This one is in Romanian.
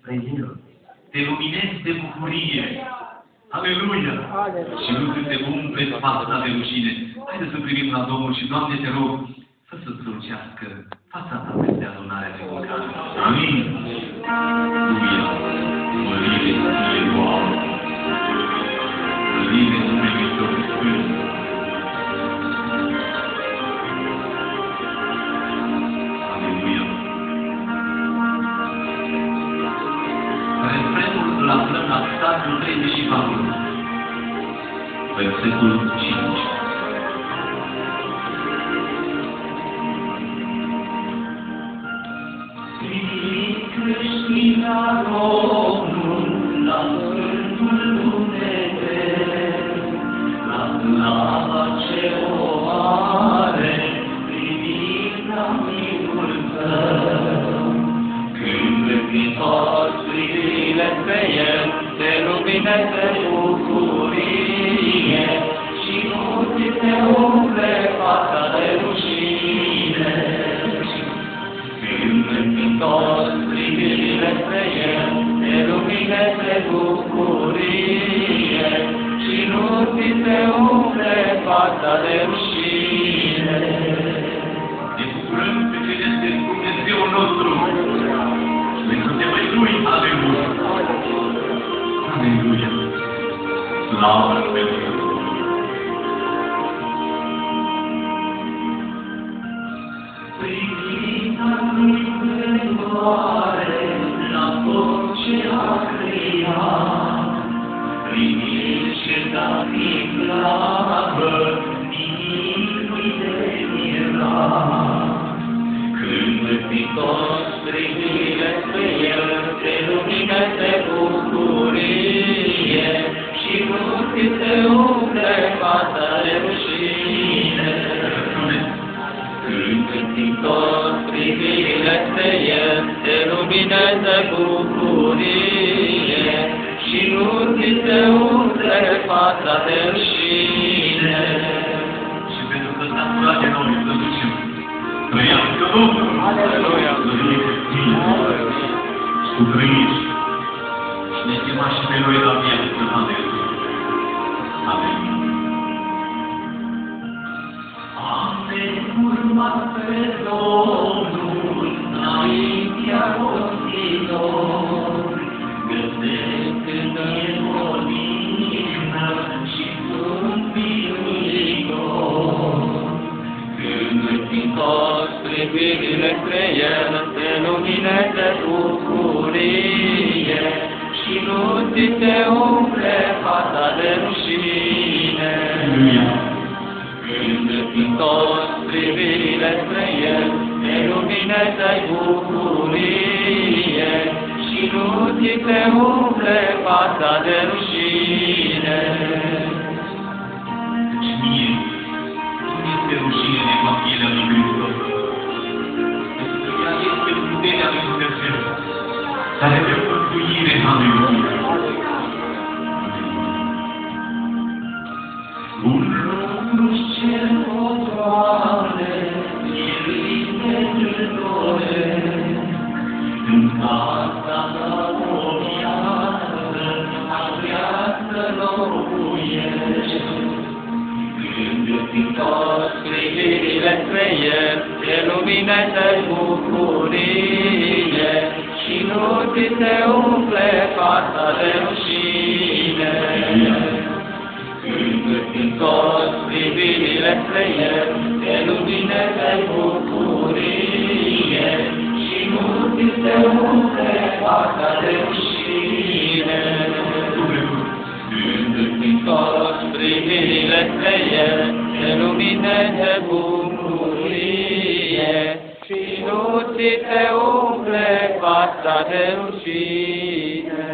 spre El. Te luminezi de bucurie. Aleluia! Și nu când te umple fața de rușine. Haideți să privim la Domnul și, Doamne, te rog, să strălucească fața ta peste adunarea de mâncare. Amin! Aleluia! Mărire ție, Doamne! Mărire Dumnezeu Sfânt! Aleluia! Refrenul îl aflăm la Psalmul 34, versetul 5. Creștina Domnul, la Sfântul Dumnezeu, la slava ce o are, privind la Fiul Tău. Când din toți privirile pe El, te lumineze bucurie, și nu ți se umple fața de rușine. Când din toți privirile spre El, te lumineze bucurie, și nu ți se umple fața de rușine. Ne bucurăm pe cine este Dumnezeul nostru. Pentru te măi, aleluia! Aleluia! Slavă pentru El! Privița lui Dumnezeu la tot ce a creat, privind ce da fi slavă, nimic nu-i de mirat. Când din toți privirile spre El, te lumineze bucurie, și nu ți se umple fața de rușine. Când din toți privirile spre El, te lumineze bucurie, și nu ți se umple fața de rușine. Și pentru că s-a curat de noi, să ducem. Trăiască Domnul! Aleluia! Slăvire Tine! Și trăiești! Și ne chema și pe noi la viață. Aleluia! Amin! Urmat pe Domnul, înaintea ochilor, găsesc în El odihnă și sunt biruitor. Când din toți privirile spre El, te lumineze bucurie, și nu ți se umple fața de rușine. Când din toți privirile spre El, te lumineze bucurie, și nu ți se umple fața de rușine. Căci mie nu este rușine de Evanghelia lui Hristos, pentru că ea este puterea lui Dumnezeu, care dă mântuire. Aleluia! Un lucru cel potoare, mielite îl doresc, în casa ta o viață, aș vrea să locuiesc. Când din toți privirile spre El, te lumineze bucurie, și nu ți se umple fața de rușine. Când din toți privirile spre El, te lumineze bucurie, și nu ți se umple fața de rușine. Când din toți privirile spre El, te lumineze bucurie, și nu ți se umple fața de rușine.